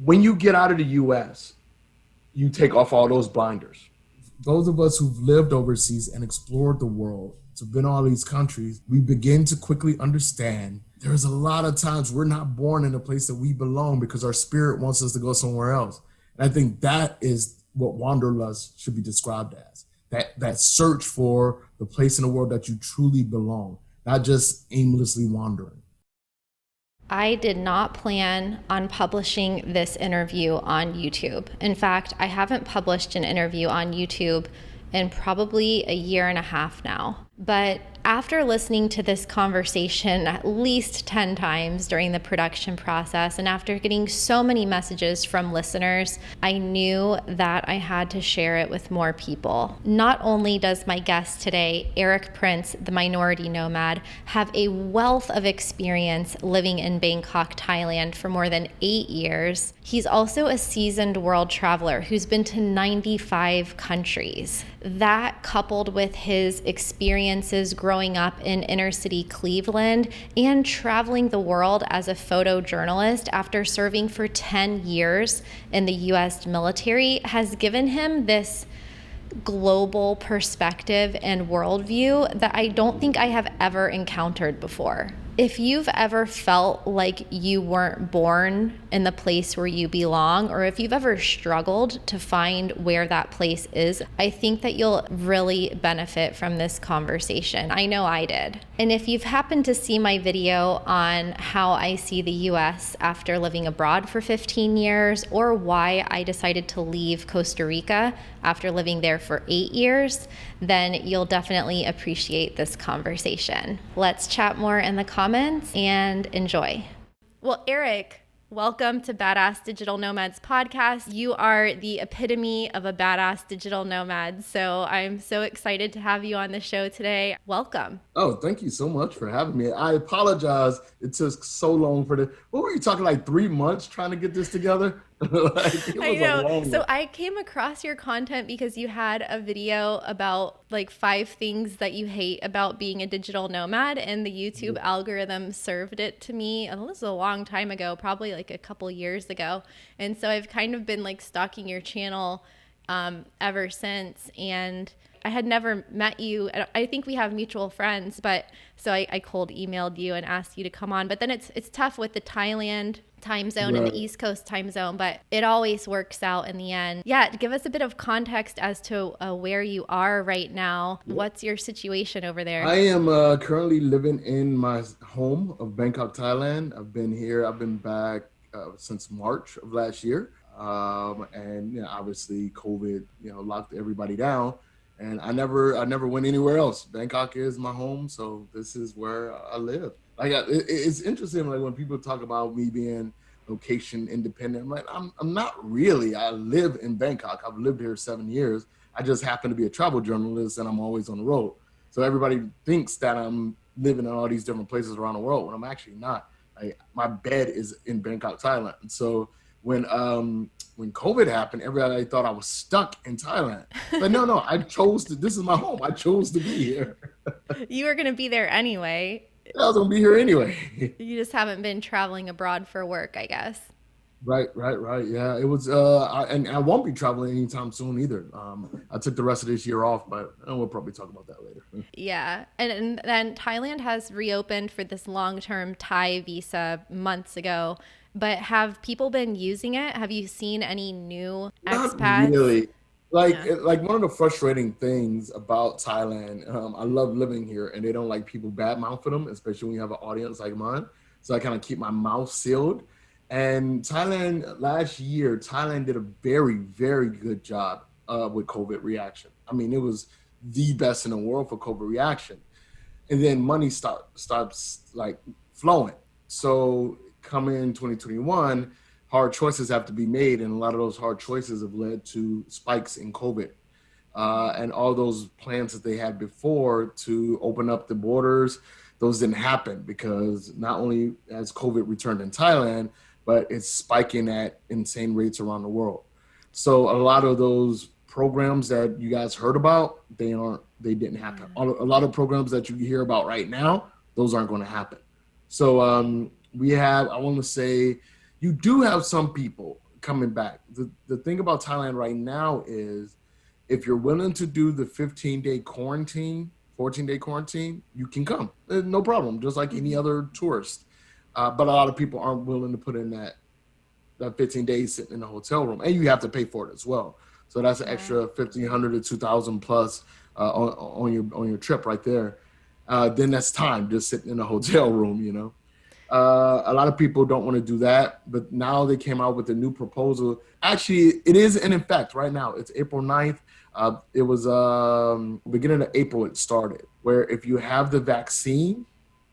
when you get out of the US, you take off all those blinders. Those of us who've lived overseas and explored the world, to been all these countries, we begin to quickly understand there's a lot of times we're not born in a place that we belong because our spirit wants us to go somewhere else. And I think that is what Wanderlust should be described as. That search for the place in the world that you truly belong, not just aimlessly wandering. I did not plan on publishing this interview on YouTube. In fact, I haven't published an interview on YouTube in probably a year and a half now. But after listening to this conversation at least 10 times during the production process, and after getting so many messages from listeners, I knew that I had to share it with more people. Not only does my guest today, Eric Prince, the minority nomad, have a wealth of experience living in Bangkok, Thailand for more than 8 years, he's also a seasoned world traveler who's been to 95 countries. That, coupled with his experiences growing up in inner city Cleveland and traveling the world as a photojournalist after serving for 10 years in the US military, has given him this global perspective and worldview that I don't think I have ever encountered before. If you've ever felt like you weren't born in the place where you belong, or if you've ever struggled to find where that place is, I think that you'll really benefit from this conversation. I know I did. And if you've happened to see my video on how I see the US after living abroad for 15 years, or why I decided to leave Costa Rica after living there for 8 years, then you'll definitely appreciate this conversation. Let's chat more in the comments and enjoy. Well, Eric, welcome to Badass Digital Nomads podcast. You are the epitome of a badass digital nomad. So I'm so excited to have you on the show today. Welcome. Oh, thank you so much for having me. I apologize. It took so long for what were you talking, like 3 months trying to get this together? I know. So I came across your content because you had a video about like 5 things that you hate about being a digital nomad, and the YouTube algorithm served it to me. And this was a long time ago, probably like a couple years ago. And so I've kind of been like stalking your channel ever since. And I had never met you. I think we have mutual friends, but so I cold emailed you and asked you to come on. But then it's tough with the Thailand time zone and the East Coast time zone, but it always works out in the end. Yeah, give us a bit of context as to where you are right now. What's your situation over there? I am currently living in my home of Bangkok, Thailand. I've been back since March of last year. And obviously COVID, locked everybody down. And I never went anywhere else. Bangkok is my home, so this is where I live. It's interesting, like when people talk about me being location independent. I'm like, I'm not really. I live in Bangkok. I've lived here 7 years. I just happen to be a travel journalist, and I'm always on the road. So everybody thinks that I'm living in all these different places around the world, when I'm actually not. My bed is in Bangkok, Thailand. And so when COVID happened, everybody thought I was stuck in Thailand. But no, I chose to, this is my home. I chose to be here. You were going to be there anyway. I was going to be here anyway. You just haven't been traveling abroad for work, I guess. Right. Yeah, it was, and I won't be traveling anytime soon either. I took the rest of this year off, but we'll probably talk about that later. Yeah. And then Thailand has reopened for this long-term Thai visa months ago. But have people been using it? Have you seen any new expats? Not really. Like one of the frustrating things about Thailand, I love living here, and they don't like people badmouthing them, especially when you have an audience like mine. So I kind of keep my mouth sealed. And last year, Thailand did a very, very good job with COVID reaction. I mean, it was the best in the world for COVID reaction. And then money starts like flowing. So coming in 2021, hard choices have to be made, and a lot of those hard choices have led to spikes in COVID. And all those plans that they had before to open up the borders, those didn't happen because not only has COVID returned in Thailand, but it's spiking at insane rates around the world. So a lot of those programs that you guys heard about, they didn't happen. A lot of programs that you hear about right now, those aren't going to happen. So we have, I want to say, you do have some people coming back. The thing about Thailand right now is if you're willing to do the 15-day quarantine, 14-day quarantine, you can come. No problem, just like any other tourist. But a lot of people aren't willing to put in that 15 days sitting in a hotel room, and you have to pay for it as well. So that's an extra 1,500 to 2,000 plus on your trip right there. Then that's time just sitting in a hotel room, you know. A lot of people don't want to do that, but now they came out with a new proposal. Actually, it is in effect right now. It's April 9th. It was beginning of April it started, where if you have the vaccine,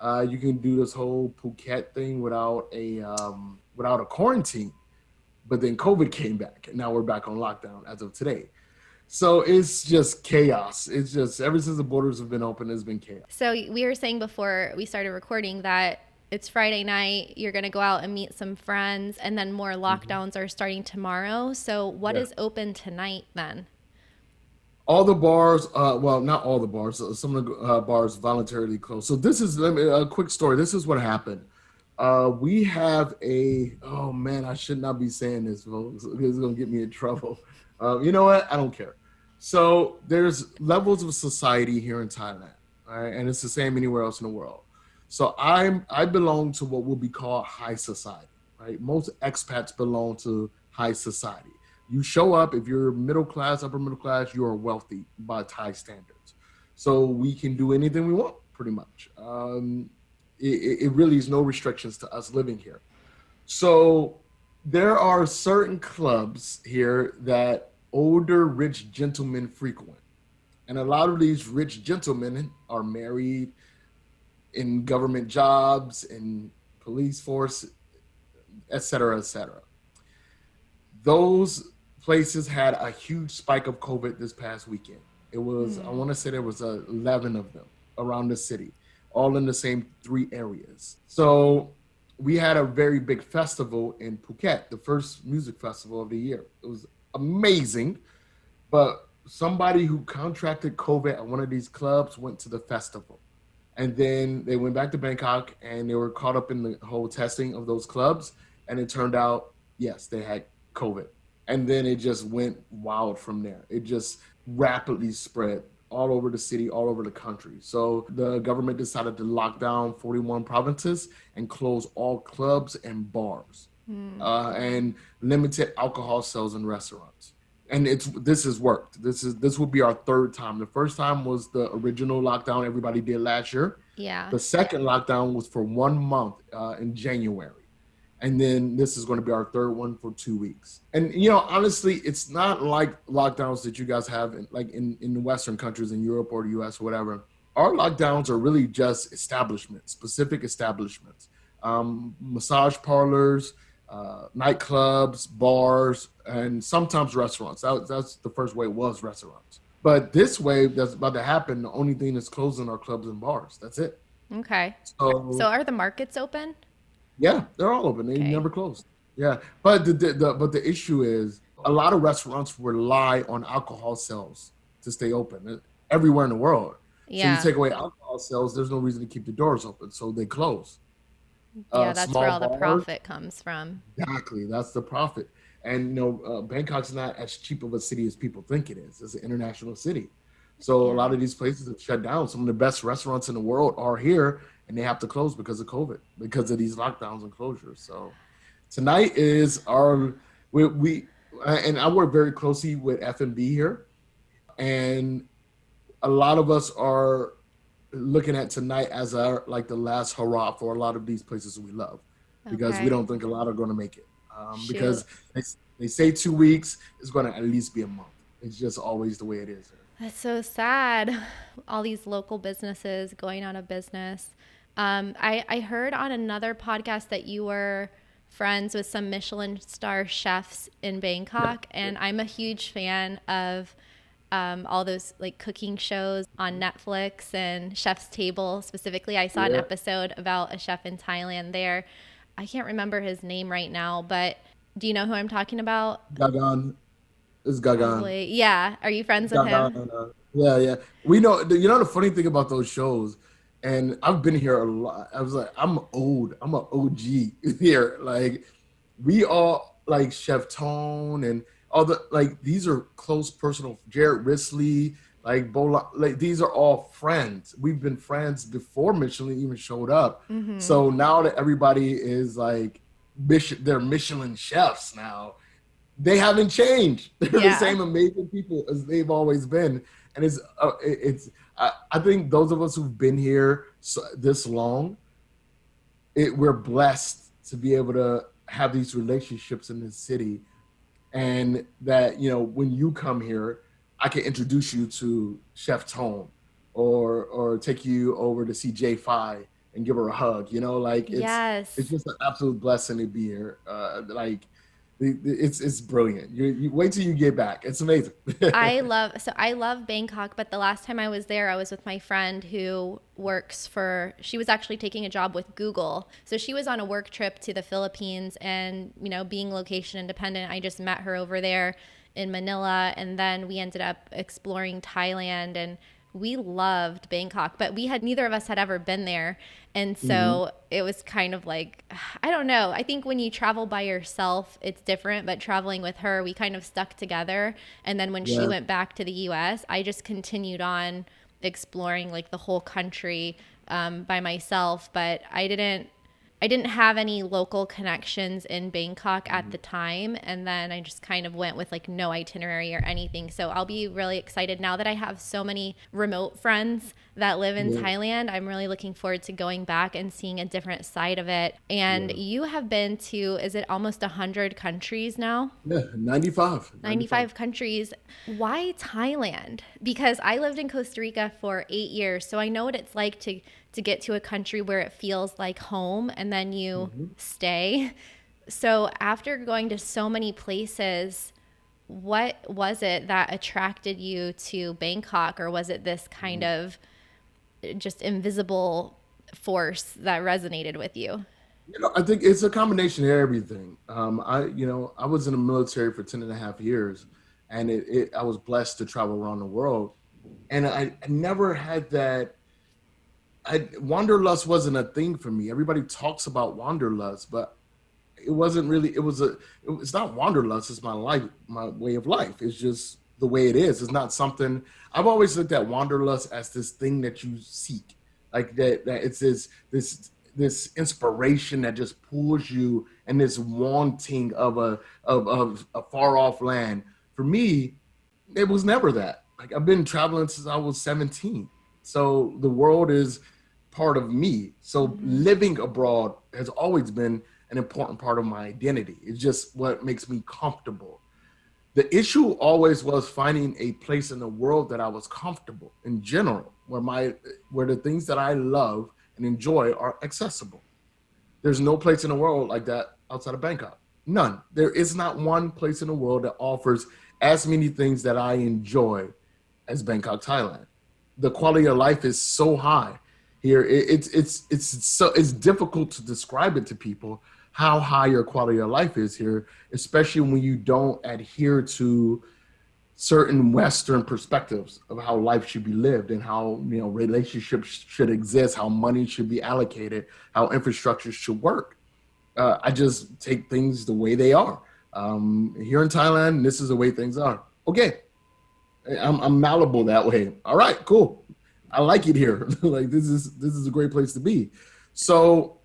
you can do this whole Phuket thing without a quarantine. But then COVID came back, and now we're back on lockdown as of today. So it's just chaos. It's just ever since the borders have been open, it's been chaos. So we were saying before we started recording that it's Friday night, you're going to go out and meet some friends, and then more lockdowns are starting tomorrow. So what is open tonight then? All the bars, well, not all the bars, some of the bars voluntarily closed. So this is a quick story. This is what happened. We have oh man, I should not be saying this, folks. It's going to get me in trouble. You know what? I don't care. So there's levels of society here in Thailand, right? And it's the same anywhere else in the world. So I belong to what would be called high society, right? Most expats belong to high society. You show up, if you're middle class, upper middle class, you are wealthy by Thai standards. So we can do anything we want, pretty much. It really is no restrictions to us living here. So there are certain clubs here that older rich gentlemen frequent. And a lot of these rich gentlemen are married, in government jobs, in police force, et cetera, et cetera. Those places had a huge spike of COVID this past weekend. It was, I want to say there was 11 of them around the city, all in the same 3 areas. So we had a very big festival in Phuket, the first music festival of the year. It was amazing, but somebody who contracted COVID at one of these clubs went to the festival. And then they went back to Bangkok and they were caught up in the whole testing of those clubs. And it turned out, yes, they had COVID. And then it just went wild from there. It just rapidly spread all over the city, all over the country. So the government decided to lock down 41 provinces and close all clubs and bars and limited alcohol sales in restaurants. And this has worked. This will be our 3rd time. The first time was the original lockdown everybody did last year. Yeah. The second lockdown was for 1 month in January. And then this is going to be our 3rd one for 2 weeks. And, you know, honestly, it's not like lockdowns that you guys have in the Western countries, in Europe or the US or whatever. Our lockdowns are really just establishments, specific establishments, massage parlors, nightclubs, bars, and sometimes restaurants. That's the first way it was, restaurants. But this wave that's about to happen, the only thing that's closing are clubs and bars. That's it. Okay. So are the markets open? Yeah, they're all open. They never closed. Yeah, but the issue is a lot of restaurants rely on alcohol sales to stay open everywhere in the world. Yeah. So you take away alcohol sales, there's no reason to keep the doors open, so they close. Yeah, that's where all the profit comes from. Exactly, that's the profit. And, you know, Bangkok's not as cheap of a city as people think it is. It's an international city. So a lot of these places have shut down. Some of the best restaurants in the world are here, and they have to close because of COVID, because of these lockdowns and closures. So tonight is and I work very closely with F&B here. And a lot of us are looking at tonight as the last hurrah for a lot of these places we love, because we don't think a lot are going to make it. Because they say 2 weeks, it's going to at least be a month. It's just always the way it is. That's so sad. All these local businesses going out of business. I heard on another podcast that you were friends with some Michelin star chefs in Bangkok, and I'm a huge fan of all those like cooking shows on Netflix and Chef's Table specifically. I saw an episode about a chef in Thailand there. I can't remember his name right now, but do you know who I'm talking about? Gagan. It's Gagan. Probably. Yeah. Are you friends with him? Yeah. We know, you know, the funny thing about those shows, and I've been here a lot. I was like, I'm old. I'm an OG here. Like, we all, like Chef Tone and all the, like, these are close personal, Jared Risley, like Bola, like these are all friends. We've been friends before Michelin even showed up. Mm-hmm. So now that everybody is like they're Michelin chefs now, they haven't changed. They're the Yeah. same amazing people as they've always been. And I think those of us who've been here this long, we're blessed to be able to have these relationships in this city, and that, you know, when you come here, I can introduce you to Chef Tone, or take you over to see J5 and give her a hug. You know, like it's Yes. just an absolute blessing to be here. It's brilliant. You wait till you get back. It's amazing. I love Bangkok, but the last time I was there, I was with my friend who she was actually taking a job with Google. So she was on a work trip to the Philippines, and, being location independent, I just met her over there in Manila, and then we ended up exploring Thailand, and we loved Bangkok, but neither of us had ever been there. And Mhm. so it was kind of like, I don't know. I think when you travel by yourself, it's different, but traveling with her, we kind of stuck together. And then when she Yeah. went back to the US, I just continued on exploring like the whole country by myself, but I didn't have any local connections in Bangkok at the time. And then I just kind of went with like no itinerary or anything. So I'll be really excited now that I have so many remote friends that live in Yeah. Thailand. I'm really looking forward to going back and seeing a different side of it. And Yeah. you have been to, is it almost 100 countries now? Yeah. 95. 95. 95 countries. Why Thailand? Because I lived in Costa Rica for 8 years, so I know what it's like to get to a country where it feels like home and then you Mhm. stay. So after going to so many places, what was it that attracted you to Bangkok, or was it this kind of just invisible force that resonated with you? You know, I think it's a combination of everything. I was in the military for 10 and a half years, and I was blessed to travel around the world. And I never had that. Wanderlust wasn't a thing for me. Everybody talks about Wanderlust, but it wasn't really, it's not Wanderlust. It's my life, my way of life. It's just the way it is. It's not something. I've always looked at Wanderlust as this thing that you seek, like that it's this inspiration that just pulls you, and this wanting of a far off land. For me, it was never that. Like, I've been traveling since I was 17. So the world is part of me. So Mm-hmm. living abroad has always been an important part of my identity. It's just what makes me comfortable. The issue always was finding a place in the world that I was comfortable in general, where the things that I love and enjoy are accessible. There's no place in the world like that outside of Bangkok. None. There is not one place in the world that offers as many things that I enjoy as Bangkok, Thailand. The quality of life is so high here. It's difficult to describe it to people how high your quality of life is here, especially when you don't adhere to certain Western perspectives of how life should be lived, and how, relationships should exist, how money should be allocated, how infrastructure should work. I just take things the way they are. Here in Thailand, this is the way things are. Okay, I'm malleable that way. All right, cool. I like it here. Like, this is a great place to be. So,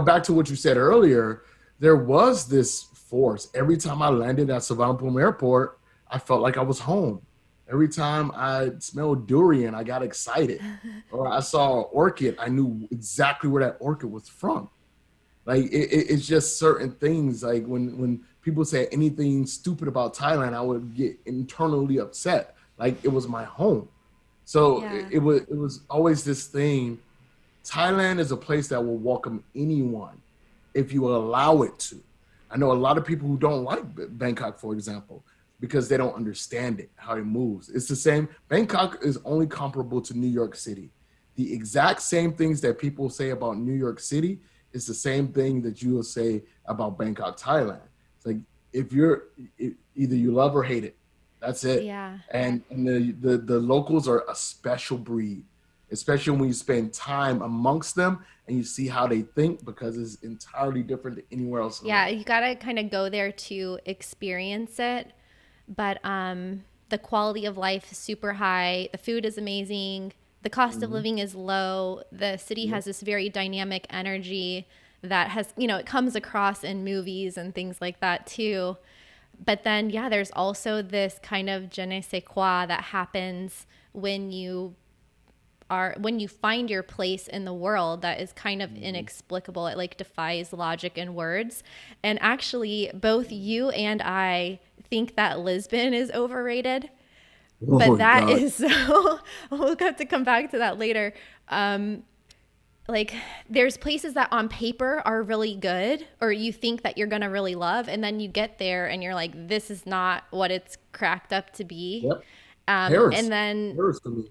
back to what you said earlier, there was this force. Every time I landed at Savannapuram Airport, I felt like I was home. Every time I smelled durian, I got excited. Or I saw an orchid, I knew exactly where that orchid was from. Like, it's just certain things. Like, when people say anything stupid about Thailand, I would get internally upset. Like, it was my home. So Yeah. it was always this thing. Thailand is a place that will welcome anyone if you allow it to. I know a lot of people who don't like Bangkok, for example, because they don't understand it, how it moves. It's the same. Bangkok is only comparable to New York City. The exact same things that people say about New York City is the same thing that you will say about Bangkok, Thailand. It's like, if either you love or hate it, that's it. Yeah. And the locals are a special breed. especially when you spend time amongst them and you see how they think, because it's entirely different than anywhere else in the Yeah, world. you gotta kind of go there to experience it. But the quality of life is super high. The food is amazing. The cost of Mm-hmm. living is low. The city Yep. has this very dynamic energy that has, it comes across in movies and things like that too. But then, yeah, there's also this kind of je ne sais quoi that happens when when you find your place in the world that is kind of Mm-hmm. inexplicable. It like defies logic and words. And actually, both you and I think that Lisbon is overrated. Oh But my that God. is so, we'll have to come back to that later. Like, there's places that on paper are really good, or you think that you're going to really love. And then you get there and you're like, this is not what it's cracked up to be. Yep. Paris. And then Paris to me.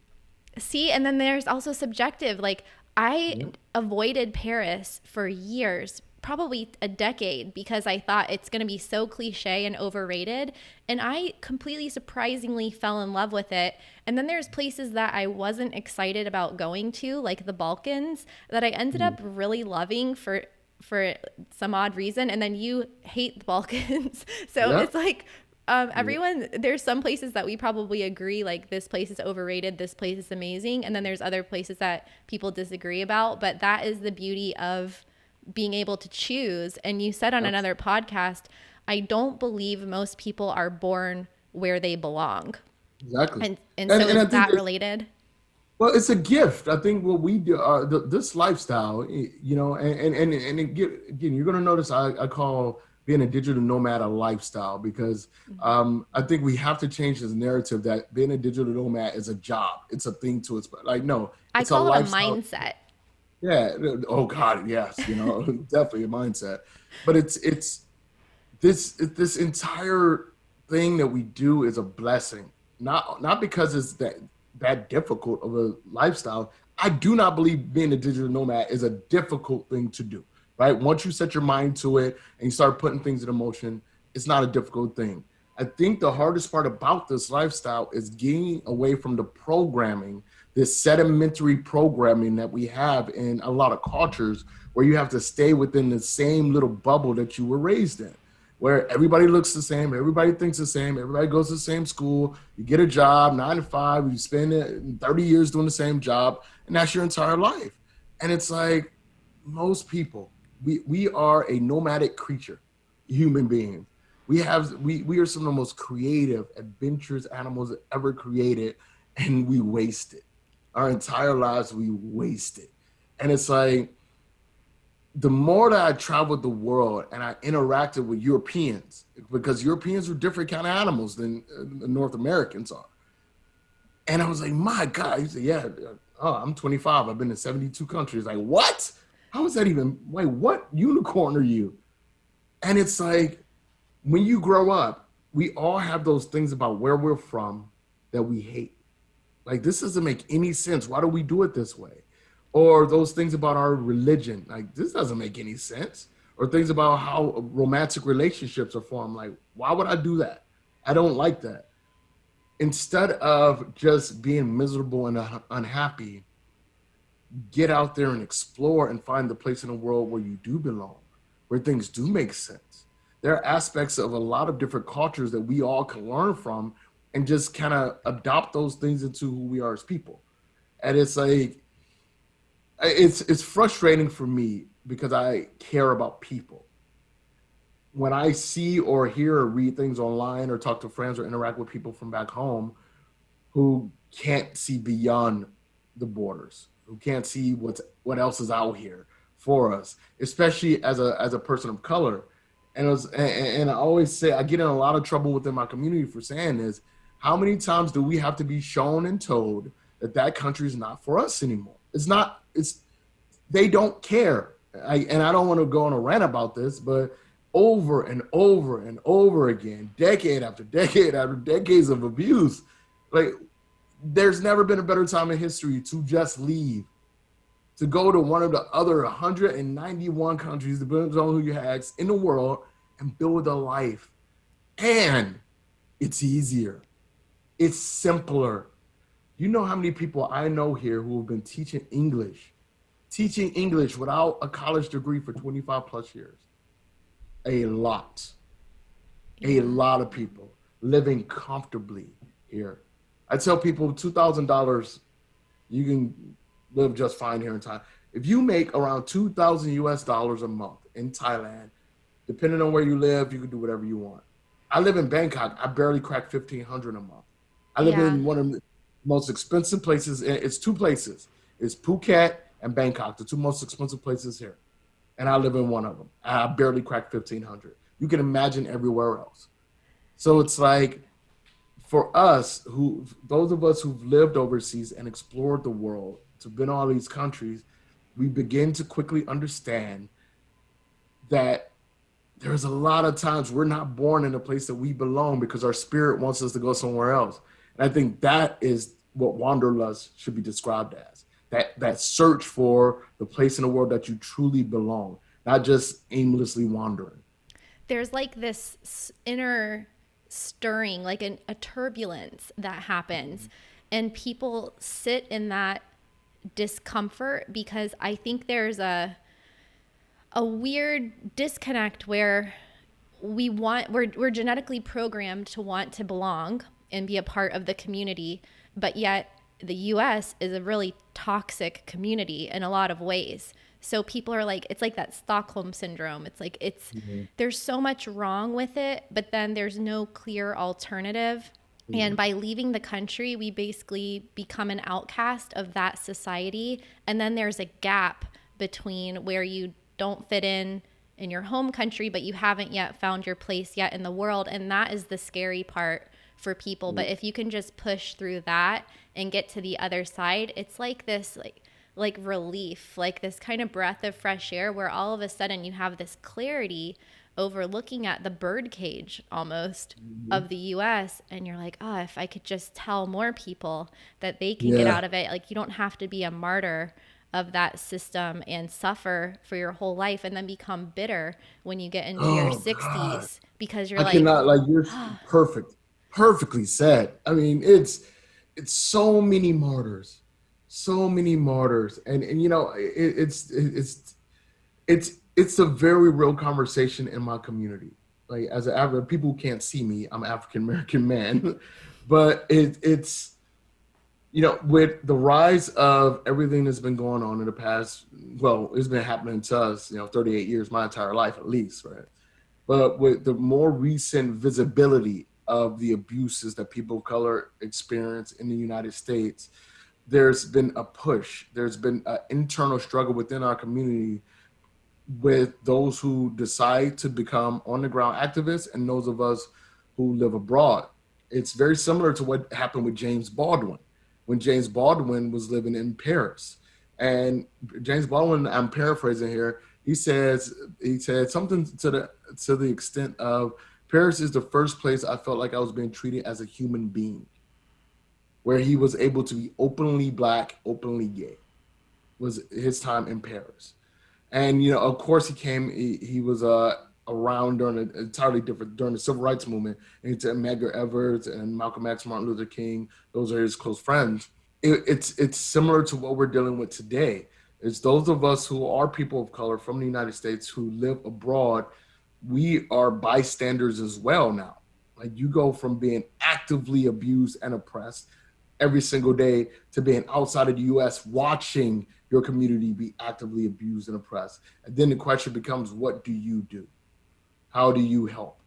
See, and then there's also subjective. Like, I Yep. avoided Paris for years, probably a decade, because I thought it's going to be so cliche and overrated. And I completely surprisingly fell in love with it. And then there's places that I wasn't excited about going to, like the Balkans, that I ended Mm. up really loving for some odd reason. And then you hate the Balkans. So Yep. it's like Yep. everyone, there's some places that we probably agree, like this place is overrated, this place is amazing. And then there's other places that people disagree about. But that is the beauty of being able to choose. And you said on Yep. another podcast, I don't believe most people are born where they belong. Exactly. And And so and I is think that it's, related? well, it's a gift. I think what we do, this lifestyle, and again, you're going to notice I call being a digital nomad a lifestyle, because Mm-hmm. I think we have to change this narrative that being a digital nomad is a job. It's a thing to it's like, no, I it's a call it a lifestyle. mindset. Yeah. Oh God, yes. Definitely a mindset. But it's this entire thing that we do is a blessing, not because it's that difficult of a lifestyle. I do not believe being a digital nomad is a difficult thing to do, right? Once you set your mind to it and you start putting things in motion, it's not a difficult thing. I think the hardest part about this lifestyle is getting away from the programming, this sedimentary programming that we have in a lot of cultures, where you have to stay within the same little bubble that you were raised in, where everybody looks the same, everybody thinks the same, everybody goes to the same school, you get a job, 9 to 5, you spend 30 years doing the same job, and that's your entire life. And it's like, most people, we are a nomadic creature, human beings. We are some of the most creative, adventurous animals ever created, and we waste it. Our entire lives, we waste it. And it's like, the more that I traveled the world and I interacted with Europeans, because Europeans are different kind of animals than North Americans are. And I was like, my God. He said, yeah, oh, I'm 25. I've been to 72 countries. Like, what? How is that even? Wait, what unicorn are you? And it's like, when you grow up, we all have those things about where we're from that we hate. Like, this doesn't make any sense. Why do we do it this way? Or those things about our religion. Like, this doesn't make any sense. Or things about how romantic relationships are formed. Like, why would I do that? I don't like that. Instead of just being miserable and unhappy, get out there and explore and find the place in the world where you do belong, where things do make sense. There are aspects of a lot of different cultures that we all can learn from, and just kind of adopt those things into who we are as people. And it's like, it's frustrating for me because I care about people. When I see or hear or read things online or talk to friends or interact with people from back home who can't see beyond the borders, who can't see what else is out here for us, especially as a person of color. And I always say, I get in a lot of trouble within my community for saying this. How many times do we have to be shown and told that that country is not for us anymore? It's not. It's They don't care. And I don't want to go on a rant about this, but over and over and over again, decade after decade after decades of abuse, like, there's never been a better time in history to just leave, to go to one of the other 191 countries, depends on who you ask, in the world, and build a life. And it's easier. It's simpler. You know how many people I know here who have been teaching English without a college degree for 25 plus years? A lot, a Yeah. lot of people living comfortably here. I tell people $2,000, you can live just fine here in Thailand. If you make around 2,000 US dollars a month in Thailand, depending on where you live, you can do whatever you want. I live in Bangkok. I barely crack 1,500 a month. I live Yeah. in one of the most expensive places. It's two places. It's Phuket and Bangkok, the two most expensive places here. And I live in one of them. I barely crack 1,500. You can imagine everywhere else. So it's like for us, who those of us who've lived overseas and explored the world, to been all these countries, we begin to quickly understand that there's a lot of times we're not born in a place that we belong because our spirit wants us to go somewhere else. And I think that is what wanderlust should be described as. That search for the place in the world that you truly belong, not just aimlessly wandering. There's like this inner stirring, like a turbulence that happens. And people sit in that discomfort because I think there's a weird disconnect where we're genetically programmed to want to belong and be a part of the community, but yet the US is a really toxic community in a lot of ways. So people are like, it's like that Stockholm syndrome. It's like Mm-hmm. there's so much wrong with it, but then there's no clear alternative. Mm-hmm. And by leaving the country, we basically become an outcast of that society. And then there's a gap between where you don't fit in your home country, but you haven't yet found your place yet in the world. And that is the scary part for people. But if you can just push through that and get to the other side, it's like this like relief, like this kind of breath of fresh air where all of a sudden you have this clarity over looking at the birdcage almost Mm-hmm. of the US, and you're like, oh, if I could just tell more people that they can get Yeah. out of it, like you don't have to be a martyr of that system and suffer for your whole life and then become bitter when you get into your Oh God. 60s because you're I like, cannot like you're perfect, perfectly said. I mean, it's so many martyrs, and you know, it's a very real conversation in my community. Like as an African, people who can't see me, I'm an African American man, but it's you know, with the rise of everything that's been going on in the past, well, it's been happening to us, you know, 38 years, my entire life at least, right? But with the more recent visibility of the abuses that people of color experience in the United States, there's been a push. There's been an internal struggle within our community with those who decide to become on the ground activists and those of us who live abroad. It's very similar to what happened with James Baldwin when James Baldwin was living in Paris. And James Baldwin, I'm paraphrasing here, he said something to the extent of Paris is the first place I felt like I was being treated as a human being, where he was able to be openly black, openly gay, was his time in Paris. And you know, of course, he was around during an entirely different during the civil rights movement. And he said Medgar Evers and Malcolm X, Martin Luther King; those are his close friends. It's similar to what we're dealing with today. It's those of us who are people of color from the United States who live abroad. We are bystanders as well now. Like you go from being actively abused and oppressed every single day to being outside of the US watching your community be actively abused and oppressed. And then the question becomes, what do you do? How do you help?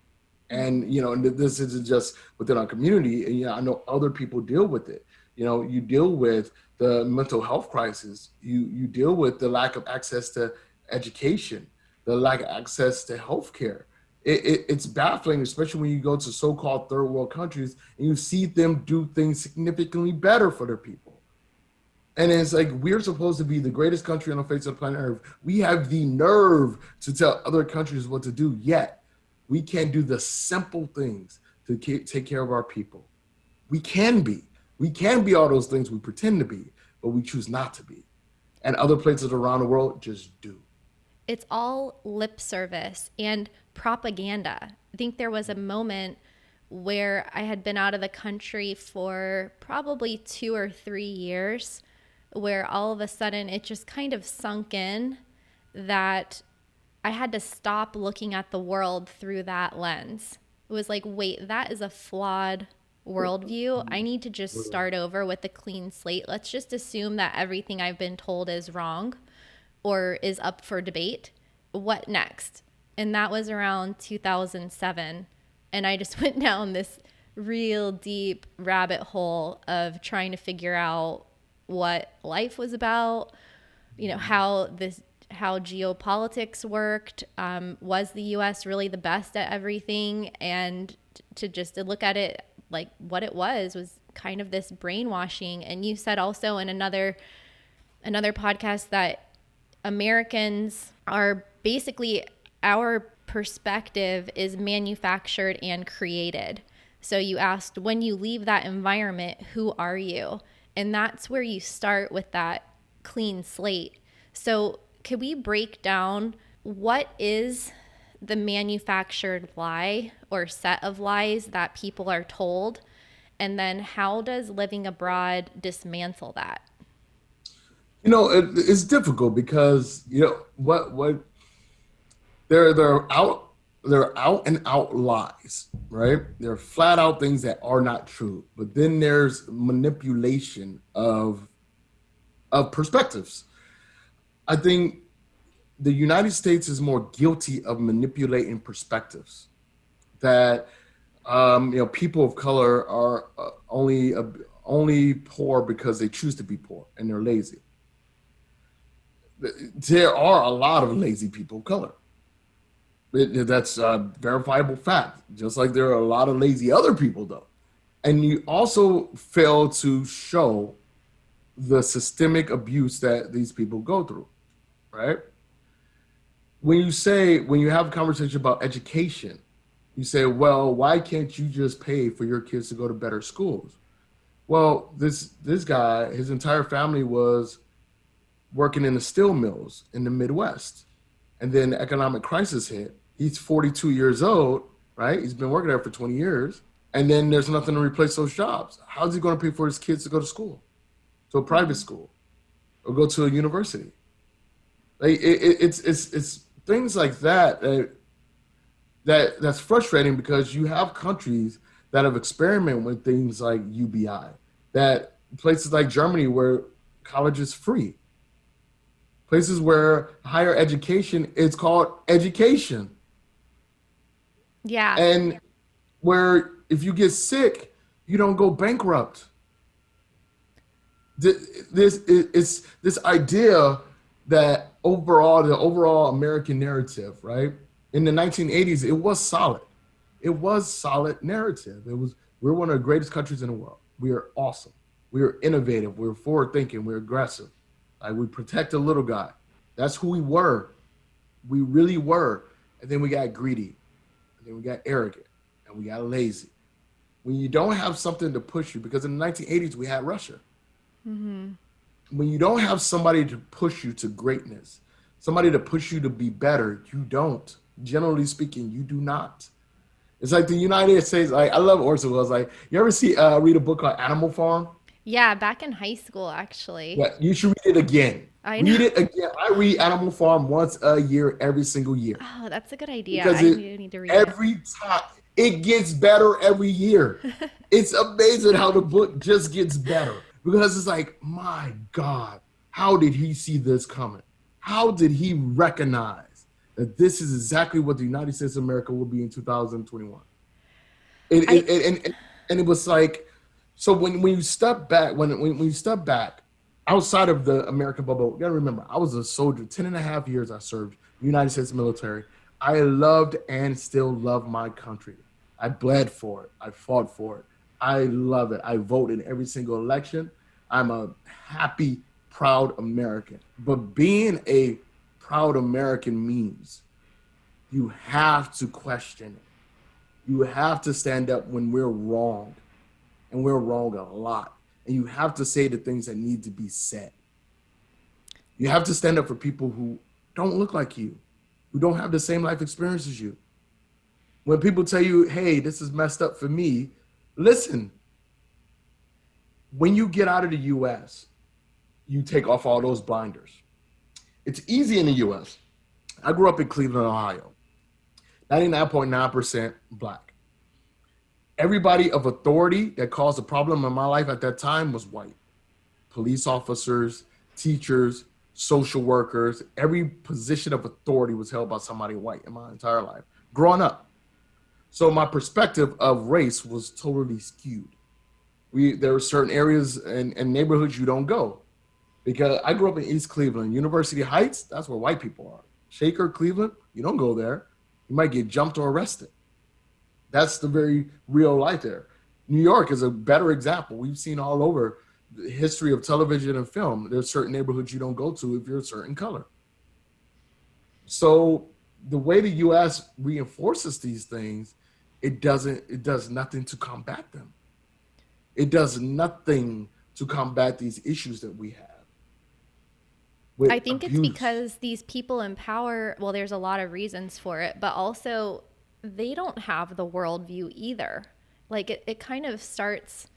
And you know, and this isn't just within our community. And you know, I know other people deal with it. You know, you deal with the mental health crisis. You deal with the lack of access to education, the lack of access to healthcare. It's baffling, especially when you go to so-called third world countries and you see them do things significantly better for their people. And it's like we're supposed to be the greatest country on the face of the planet Earth. We have the nerve to tell other countries what to do, yet we can't do the simple things to take care of our people. We can be. We can be all those things we pretend to be, but we choose not to be. And other places around the world just do. it's all lip service and propaganda. I think there was a moment where I had been out of the country for probably 2 or 3 years, where all of a sudden it just kind of sunk in that I had to stop looking at the world through that lens. It was like, wait, that is a flawed worldview. I need to just start over with a clean slate. Let's just assume that everything I've been told is wrong or is up for debate. What next? And that was around 2007. And I just went down this real deep rabbit hole of trying to figure out what life was about, how geopolitics worked. Was the U.S. really the best at everything? And to look at it like what it was kind of this brainwashing. And you said also in another podcast that Americans are basically, our perspective is manufactured and created. So you asked, when you leave that environment, who are you? And that's where you start with that clean slate. So could we break down what is the manufactured lie or set of lies that people are told? And then how does living abroad dismantle that? It's difficult because, what they're out and out lies, right? They're flat out things that are not true. But then there's manipulation of perspectives. I think the United States is more guilty of manipulating perspectives. That people of color are only poor because they choose to be poor and they're lazy. There are a lot of lazy people of color. That's a verifiable fact. Just like there are a lot of lazy other people, though. And you also fail to show the systemic abuse that these people go through, right? When you have a conversation about education, you say, well, why can't you just pay for your kids to go to better schools? Well, this guy, his entire family was working in the steel mills in the Midwest. And then the economic crisis hit. He's 42 years old, right? He's been working there for 20 years. And then there's nothing to replace those jobs. How's he going to pay for his kids to go to school, to a private school, or go to a university? Like it's things like that's frustrating, because you have countries that have experimented with things like UBI, that places like Germany where college is free, places where higher education is called education. Yeah. And where if you get sick, you don't go bankrupt. This idea that the overall American narrative, right? In the 1980s, it was solid. It was solid narrative. We're one of the greatest countries in the world. We are awesome. We are innovative. We're forward thinking. We're aggressive. Like, we protect the little guy. That's who we were. We really were. And then we got greedy. And then we got arrogant. And we got lazy. When you don't have something to push you, because in the 1980s, we had Russia. Mm-hmm. When you don't have somebody to push you to greatness, somebody to push you to be better, you don't. Generally speaking, you do not. It's like the United States. Like, I love Orson Welles. Like, you ever read a book called Animal Farm? Yeah, back in high school, actually. Yeah, you should read it again. I know. Read it again. I read Animal Farm once a year, every single year. Oh, that's a good idea. Because I need to read it. Every time. It gets better every year. It's amazing how the book just gets better. Because it's like, my God, how did he see this coming? How did he recognize that this is exactly what the United States of America will be in 2021? And it was like, so when you step back, when you step back outside of the American bubble, you gotta remember, I was a soldier, 10 and a half years I served the United States military. I loved and still love my country. I bled for it. I fought for it. I love it. I vote in every single election. I'm a happy, proud American. But being a proud American means you have to question it. You have to stand up when we're wrong. And we're wrong a lot. And you have to say the things that need to be said. You have to stand up for people who don't look like you, who don't have the same life experience as you. When people tell you, hey, this is messed up for me, listen, when you get out of the US, you take off all those blinders. It's easy in the US. I grew up in Cleveland, Ohio, 99.9% Black. Everybody of authority that caused a problem in my life at that time was white. Police officers, teachers, social workers, every position of authority was held by somebody white in my entire life, growing up. So my perspective of race was totally skewed. There were certain areas and neighborhoods you don't go. Because I grew up in East Cleveland, University Heights, that's where white people are. Shaker, Cleveland, you don't go there. You might get jumped or arrested. That's the very real life there. New York is a better example. We've seen all over the history of television and film. There's certain neighborhoods you don't go to if you're a certain color. So the way the US reinforces these things, it does nothing to combat them. It does nothing to combat these issues that we have. I think Abuse. it's because these people in power, well, there's a lot of reasons for it, but also they don't have the worldview either. Like it kind of starts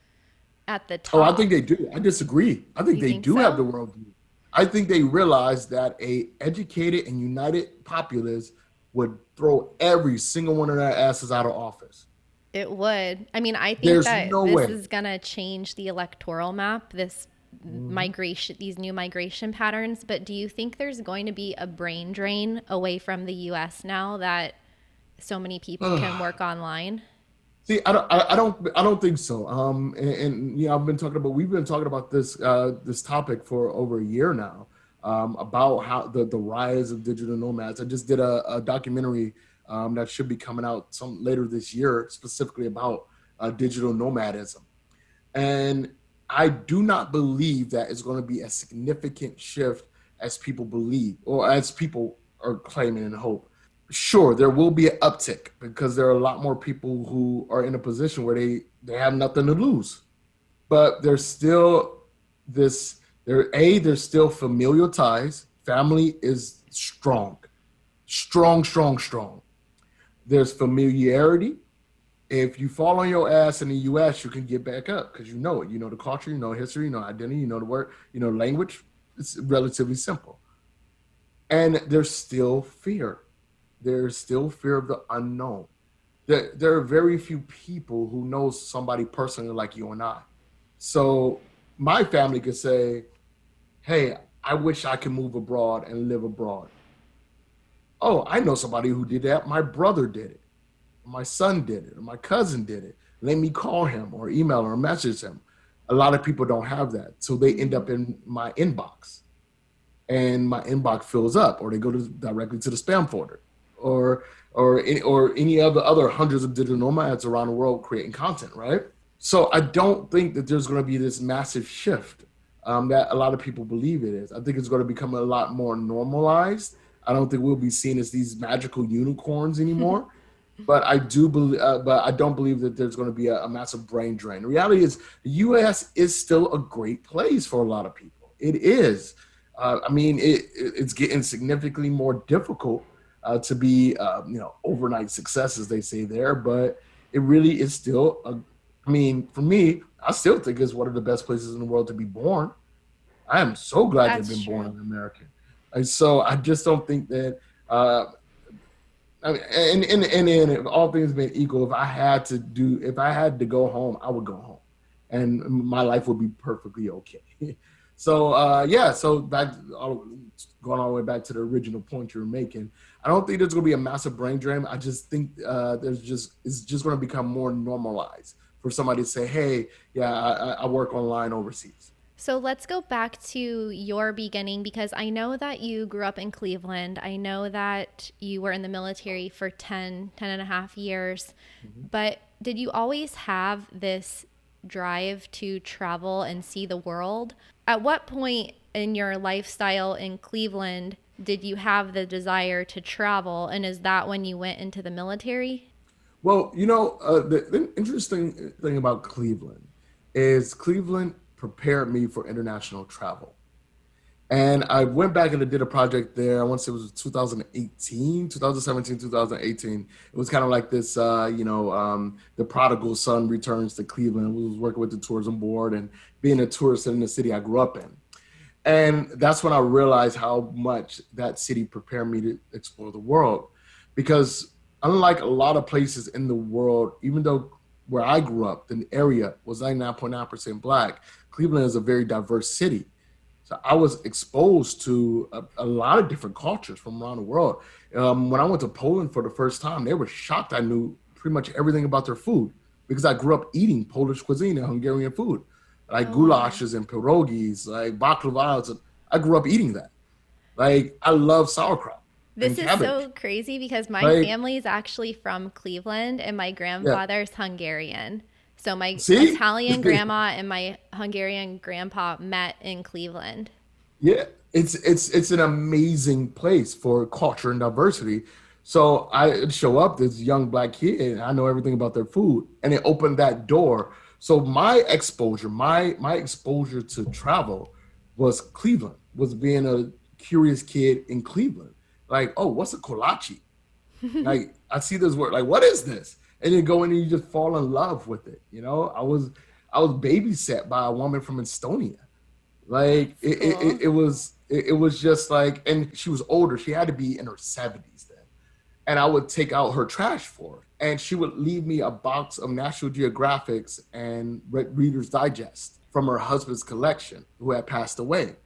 at the Oh, I top. think they do. I disagree. I think You they think do have so? the worldview. I think they realize that a educated and united populace would throw every single one of their asses out of office. It would. I mean, I think There's that no this way. is going to change the electoral map, this migration, these new migration patterns. But do you think there's going to be a brain drain away from the US now that so many people can work online? See, I don't think so. And you know, we've been talking about this topic for over a year now, about how the rise of digital nomads. I just did a documentary that should be coming out some later this year, specifically about digital nomadism. And I do not believe that it's going to be a significant shift as people believe or as people are claiming and hope. Sure, there will be an uptick because there are a lot more people who are in a position where they have nothing to lose. But there's still there's still familial ties. Family is strong, strong, strong, strong. There's familiarity. If you fall on your ass in the US, you can get back up because you know it. You know the culture, you know history, you know identity, you know the word, you know language. It's relatively simple. And there's still fear. There's still fear of the unknown. There are very few people who know somebody personally like you and I. So my family could say, hey, I wish I could move abroad and live abroad. Oh, I know somebody who did that. My brother did it. My son did it. Or my cousin did it. Let me call him or email or message him. A lot of people don't have that. So they end up in my inbox and my inbox fills up, or they go directly to the spam folder, or any other hundreds of digital nomads around the world creating content, right? So I don't think that there's going to be this massive shift that a lot of people believe it is. I think it's going to become a lot more normalized. I don't think we'll be seen as these magical unicorns anymore. But I do believe, but I don't believe that there's going to be a massive brain drain. The reality is, the U.S. is still a great place for a lot of people. It is. I mean, it's getting significantly more difficult to be, overnight success, as they say there. But it really is still. I mean, for me, I still think it's one of the best places in the world to be born. I am so glad to have That's been born true. an American. And so I just don't think that. I mean, and if all things being equal, if I had to go home, I would go home, and my life would be perfectly okay. So yeah, so going all the way back to the original point you were making, I don't think there's going to be a massive brain drain. I just think it's just going to become more normalized for somebody to say, hey, yeah, I work online overseas. So let's go back to your beginning because I know that you grew up in Cleveland. I know that you were in the military for 10 and a half years. Mm-hmm. But did you always have this drive to travel and see the world? At what point in your lifestyle in Cleveland did you have the desire to travel? And is that when you went into the military? Well, the interesting thing about Cleveland is Cleveland prepared me for international travel. And I went back and I did a project there. I want to say it was 2018, 2017, 2018. It was kind of like this, the prodigal son returns to Cleveland. We was working with the tourism board and being a tourist in the city I grew up in. And that's when I realized how much that city prepared me to explore the world. Because unlike a lot of places in the world, even though where I grew up, the area was 99.9% Black, Cleveland is a very diverse city. So I was exposed to a lot of different cultures from around the world. When I went to Poland for the first time, they were shocked I knew pretty much everything about their food because I grew up eating Polish cuisine and Hungarian food, like goulashes and pierogies, like baklavas. I grew up eating that. Like I love sauerkraut and This is cabbage. so crazy because my Like, family is actually from Cleveland and my yeah, grandfather's Hungarian. So my see, Italian grandma and my Hungarian grandpa met in Cleveland. yeah, it's an amazing place for culture and diversity. So I show up this young Black kid, and I know everything about their food, and it opened that door. So my exposure to travel was Cleveland, was being a curious kid in Cleveland. Like, oh, what's a kolache? Like, I see this word, like, what is this? And then go in and you just fall in love with it. I was babysat by a woman from Estonia. Like That's cool. it was just like, and she was older. She had to be in her 70s then. And I would take out her trash for her. And she would leave me a box of National Geographics and Reader's Digest from her husband's collection, who had passed away.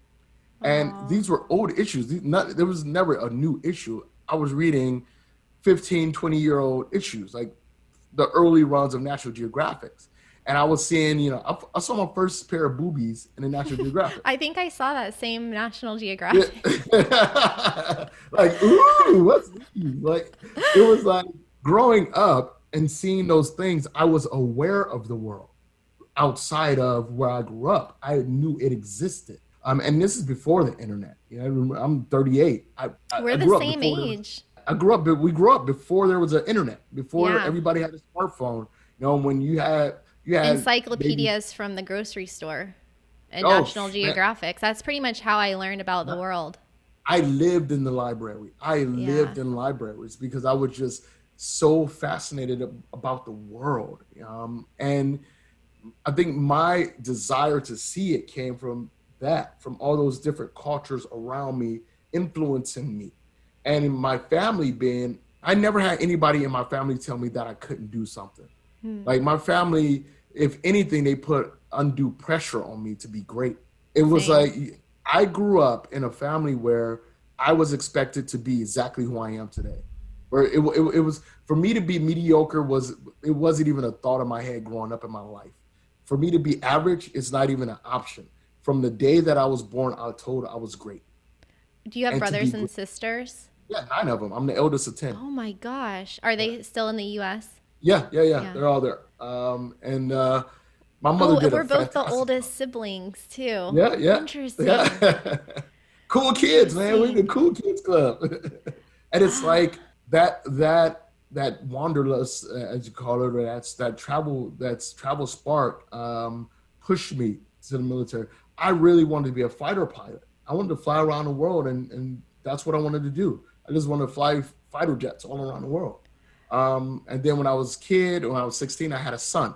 And Aw. these were old issues. There was never a new issue. I was reading 15, 20-year-old issues, like the early runs of National Geographics. And I was seeing, I saw my first pair of boobies in the National Geographic. I think I saw that same National Yeah. Geographic. Like, ooh, what's these? Like, it was like growing up and seeing those things, I was aware of the world outside of where I grew up. I knew it existed. And this is before the internet. I'm 38. We're I the grew up same before there was, age. we grew up before there was an internet, before Yeah. everybody had a smartphone. When you had maybe, Encyclopedias from the grocery store and oh National man, Geographics. That's pretty much how I learned about the world. I lived in the library. I Yeah. lived in libraries because I was just so fascinated about the world. And I think my desire to see it came from that, from all those different cultures around me influencing me. And in my family being, I never had anybody in my family tell me that I couldn't do something. Hmm. Like my family, if anything, they put undue pressure on me to be great. It was Same. like I grew up in a family where I was expected to be exactly who I am today. Where it was for me to be mediocre it wasn't even a thought in my head growing up in my life. For me to be average, it's not even an option. From the day that I was born, I was told I was great, Do you have and to be brothers and great. sisters? Yeah, 9 of them. I'm the eldest of 10. Oh my gosh. Are Yeah, they still in the US? yeah, yeah, yeah. Yeah. They're all there. And my mother Oh, and did a we're both the fantastic oldest job. siblings too. Yeah, yeah, Interesting. yeah. Cool kids, man. We're the Interesting. cool kids club. And it's like that wanderlust, as you call it, or that's travel spark, pushed me to the military. I really wanted to be a fighter pilot. I wanted to fly around the world, and that's what I wanted to do. I just wanted to fly fighter jets all around the world. And then when I was 16, I had a son,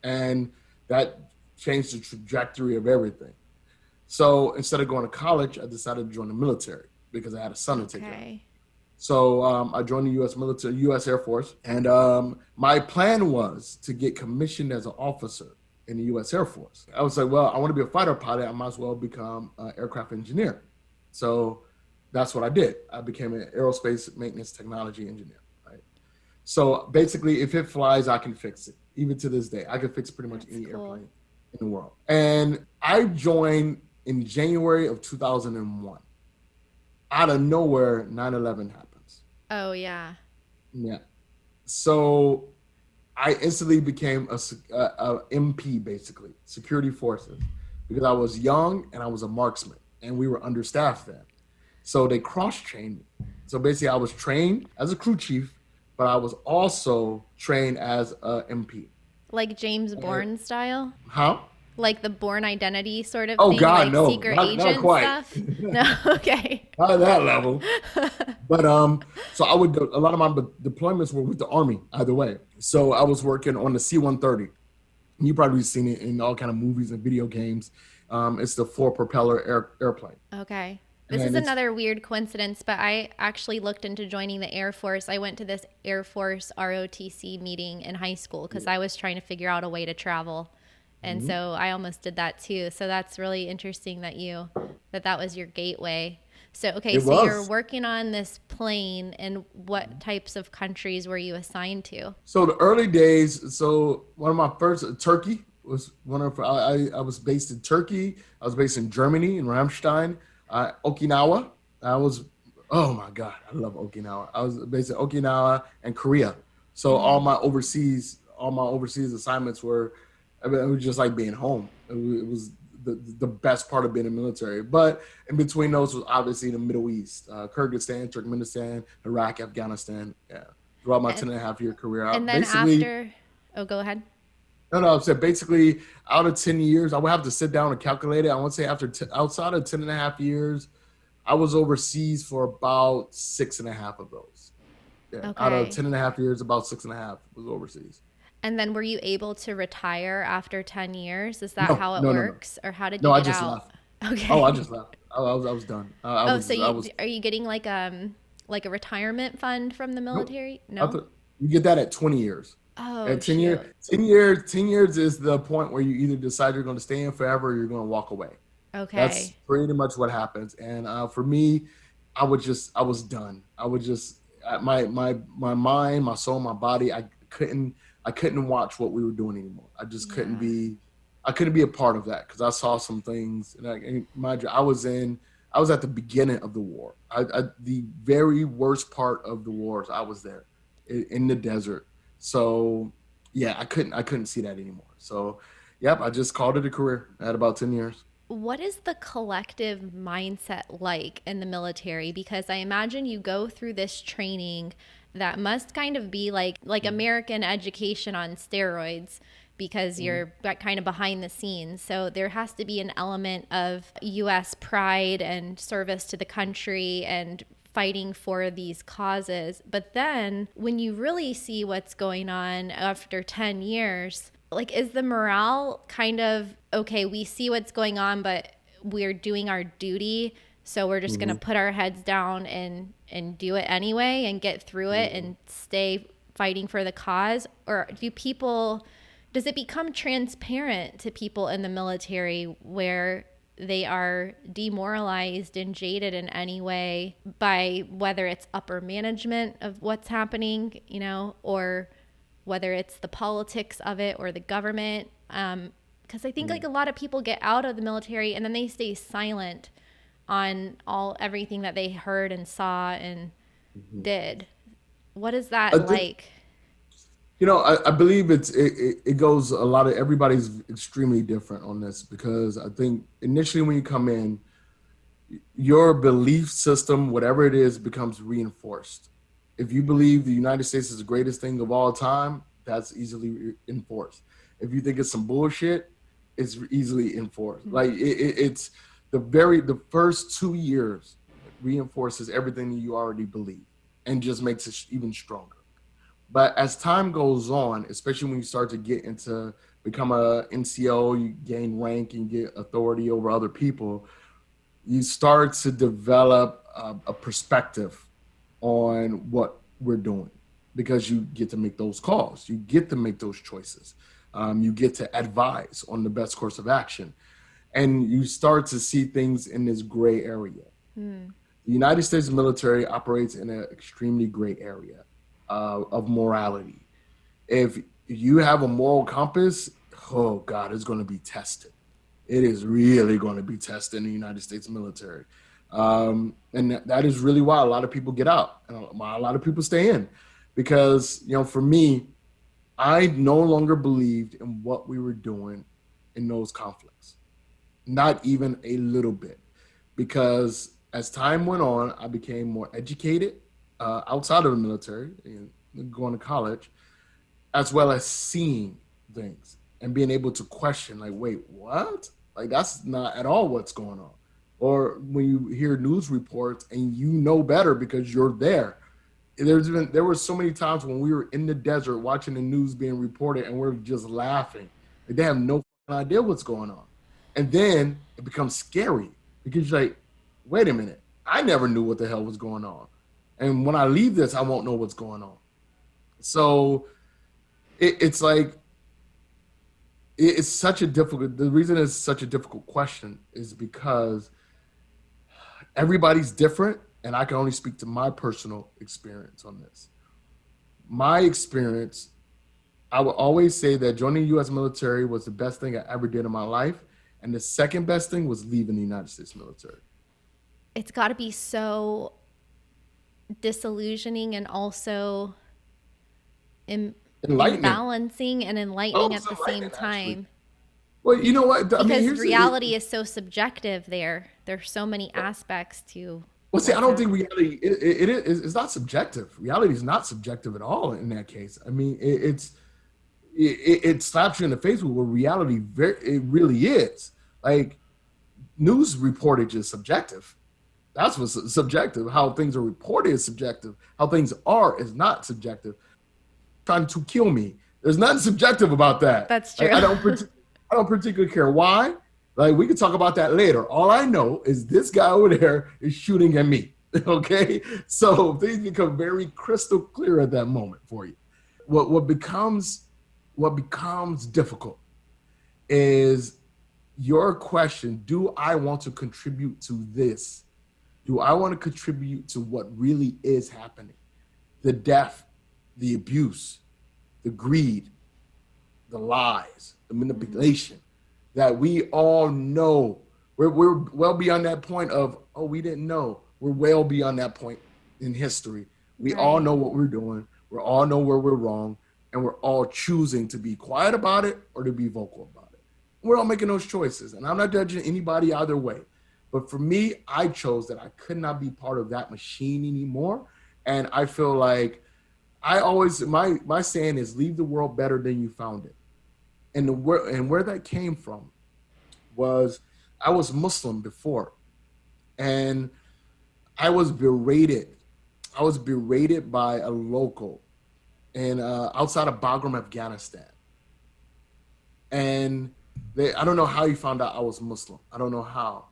and that changed the trajectory of everything. So instead of going to college, I decided to join the military because I had a son to take care of. Okay. So I joined the U.S. military, U.S. Air Force, and my plan was to get commissioned as an officer in the U.S. Air Force. I was like, well, I want to be a fighter pilot. I might as well become an aircraft engineer. So that's what I did. I became an aerospace maintenance technology engineer. Right. So basically, if it flies, I can fix it. Even to this day, I can fix pretty much That's any cool. airplane in the world. And I joined in January of 2001. Out of nowhere, 9/11 happens. Oh yeah. Yeah. So I instantly became a MP, basically, security forces, because I was young and I was a marksman and we were understaffed then. So they cross trained me. So basically, I was trained as a crew chief, but I was also trained as a MP. Like James And Bourne style? how? Like the Born Identity sort of Oh thing, God, like no, secret not agent quite. stuff? No, okay. Not at that level. But so I would do, a lot of my deployments were with the Army either way. So I was working on the C-130. You probably seen it in all kind of movies and video games. It's the four propeller airplane, Okay. This is and it's another weird coincidence, but I actually looked into joining the Air Force. I went to this Air Force ROTC meeting in high school because I was trying to figure out a way to travel. And mhm. so I almost did that too. So that's really interesting that that was your gateway. So okay, It so you're was. working on this plane, and what types of countries were you assigned to? So the early days. So one of my first Turkey was one of I was based in Turkey. I was based in Germany in Ramstein, Okinawa. I was oh my God, I love Okinawa. I was based in Okinawa and Korea. So Mm-hmm. all my overseas assignments were. I mean, it was just like being home. It was the best part of being in the military. But in between those was obviously the Middle East, Kyrgyzstan, Turkmenistan, Iraq, Afghanistan. Yeah, throughout my And 10.5 year career. and then Basically, after, oh, go ahead. no, I said basically out of 10 years, I would have to sit down and calculate it. I want to say outside of 10.5 years, I was overseas for about 6.5 of those. Yeah, out of Okay. 10.5 years, about 6.5 was overseas. And then were you able to retire after 10 years? Is that No, how it no, no, no, works? Or how did no. you I get just out? left. Oh, I Okay. just left. I was done. Oh, so I you was are you getting like a retirement fund from the nope. military? I No? thought you get that at 20 years. Oh, At 10 years, shoot. 10 years is the point where you either decide you're going to stay in forever or you're going to walk away. That's Okay. pretty much what happens. And for me, I was done. I would just my mind, my soul, my body. I couldn't watch what we were doing anymore. Yeah. I couldn't be a part of that because I saw some things. And mind you, I was at the beginning of the war. The very worst part of the wars. I was there in the desert. So yeah, I couldn't see that anymore. So yep, I just called it a career. I had about 10 years. What is the collective mindset like in the military? Because I imagine you go through this training that must kind of be like American education on steroids because Mhm. you're kind of behind the scenes. So there has to be an element of US pride and service to the country and fighting for these causes. But then when you really see what's going on after 10 years, like, is the morale kind of okay, we see what's going on, but we're doing our duty, so we're just going to Mhm. put our heads down and do it anyway and get through it Mhm. and stay fighting for the cause? Or do people, does it become transparent to people in the military where they are demoralized and jaded in any way by whether it's upper management of what's happening, or whether it's the politics of it or the government? Because I think like Mhm. a lot of people get out of the military and then they stay silent on everything that they heard and saw and Mhm. did. What is I that think like? I believe it goes a lot of everybody's extremely different on this because I think initially when you come in, your belief system, whatever it is, becomes reinforced. If you believe the United States is the greatest thing of all time, that's easily enforced. If you think it's some bullshit, it's easily enforced. Like it's the first 2 years reinforces everything you already believe and just makes it even stronger. But as time goes on, especially when you start to get into become a NCO, you gain rank and get authority over other people, you start to develop a perspective on what we're doing because you get to make those calls, you get to make those choices, you get to advise on the best course of action, and you start to see things in this gray area. Hmm. The United States military operates in an extremely gray area of morality. If you have a moral compass, oh God, it's going to be tested. It is really going to be tested in the United States military. And that is really why a lot of people get out and why a lot of people stay in. Because, for me, I no longer believed in what we were doing in those conflicts, not even a little bit. Because as time went on, I became more educated outside of the military, going to college, as well as seeing things. and being able to question, like, wait, what? Like, that's not at all what's going on. Or when you hear news reports and you know better because you're there. There were so many times when we were in the desert watching the news being reported and we're just laughing. Like, they have no idea what's going on. And then it becomes scary because you're like, wait a minute, I never knew what the hell was going on. And when I leave this, I won't know what's going on. So it's like, it's such a difficult, the reason it's such a difficult question is because everybody's different, and I can only speak to my personal experience on this. My experience, I would always say that joining the U.S. military was the best thing I ever did in my life, and the second best thing was leaving the United States military. It's got to be so disillusioning and also Enlightening. imbalancing and Oh, enlightening it's at the same enlightening, actually. time. Well, you know what? I mean, Because here's reality is so subjective there. There's so many aspects to well, see, I what's don't think happening. reality it's not subjective. Reality is not subjective at all in that case. I mean, it slaps you in the face with what reality it really is. Like, news reportage is subjective. That's what's subjective. How things are reported is subjective. How things are is not subjective. Trying to kill me. There's nothing subjective about that. That's Like, true. I don't particularly care why. Like, we can talk about that later. All I know is this guy over there is shooting at me. Okay, so things become very crystal clear at that moment for you. What becomes difficult is your question: do I want to contribute to this? Do I want to contribute to what really is happening? The death, the abuse, the greed, the lies, the manipulation that we all know. We're well beyond that point of, oh, we didn't know. We're well beyond that point in history. We all Right. know what we're doing. We all know where we're wrong. And we're all choosing to be quiet about it or to be vocal about it. We're all making those choices. And I'm not judging anybody either way. But for me, I chose that I could not be part of that machine anymore. And I feel like I always, my saying is, leave the world better than you found it. And where that came from was, I was Muslim before, and I was berated. I was berated by a local in outside of Bagram, Afghanistan, and I don't know how he found out I was Muslim. I don't know how,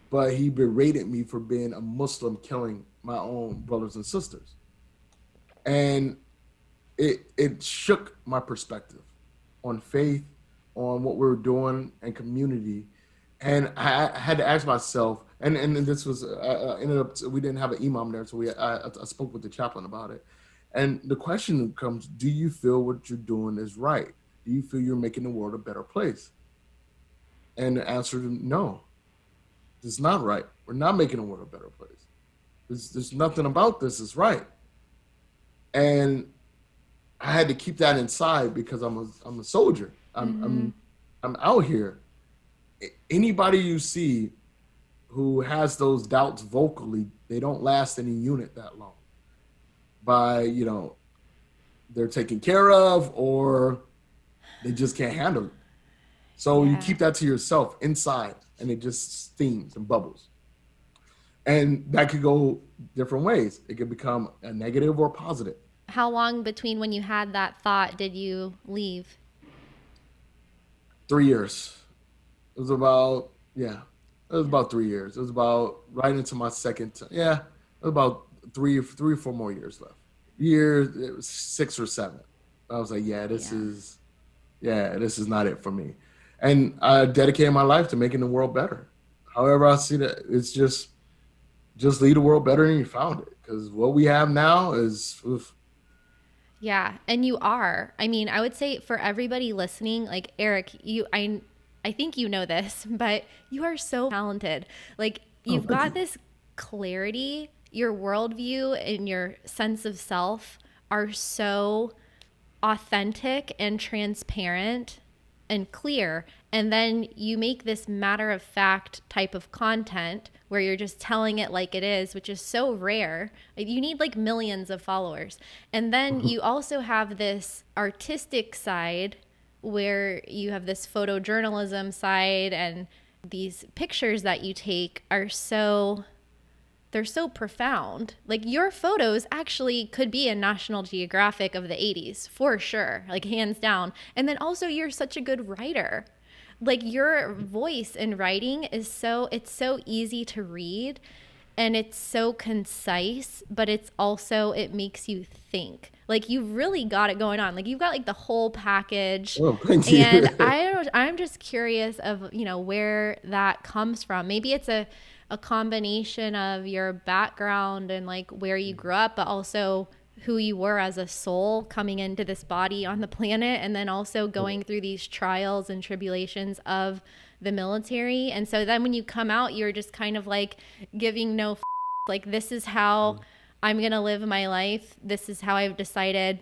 but he berated me for being a Muslim, killing my own brothers and sisters, and it shook my perspective on faith, on what we were doing, and community. And I had to ask myself, and this was ended up, we didn't have an imam there, so I spoke with the chaplain about it. And the question comes: do you feel what you're doing is right? Do you feel you're making the world a better place? And the answer is no. It's not right. We're not making the world a better place. There's nothing about this is right. And I had to keep that inside because I'm a soldier. I'm out here. Anybody you see who has those doubts vocally, they don't last in a unit that long. By, they're taken care of, or they just can't handle it. So you Yeah. keep that to yourself inside, and it just steams and bubbles. And that could go different ways. It could become a negative or positive. How long between when you had that thought did you leave? 3 years. It was about, yeah, it was about 3 years. It was about right into my second. Yeah, it was about three or four more years left. Years, it was 6 or 7. I was like, Yeah. this is not it for me. And I dedicated my life to making the world better. However, I see that it's just leave the world better than you found it. Because what we have now is, oof. Yeah, and you are. I mean, I would say for everybody listening, like Eric, I think you know this, but you are so talented. Like Oh, you've thank got you. this clarity, your worldview and your sense of self are so authentic and transparent and clear. And then you make this matter of fact type of content where you're just telling it like it is, which is so rare. You need like millions of followers. And then you also have this artistic side where you have this photojournalism side, and these pictures that you take are they're so profound. Like, your photos actually could be a National Geographic of the 80s, for sure, like hands down. And then also, you're such a good writer. Like, your voice in writing is it's so easy to read, and it's so concise, but it makes you think. Like, you've really got it going on. Like, you've got like the whole package. Oh, thank you. And I'm just curious of, where that comes from. Maybe it's a combination of your background and like where you grew up, but also who you were as a soul coming into this body on the planet, and then also going through these trials and tribulations of the military. And so then when you come out, you're just kind of like giving no like, this is how I'm gonna live my life. This is how I've decided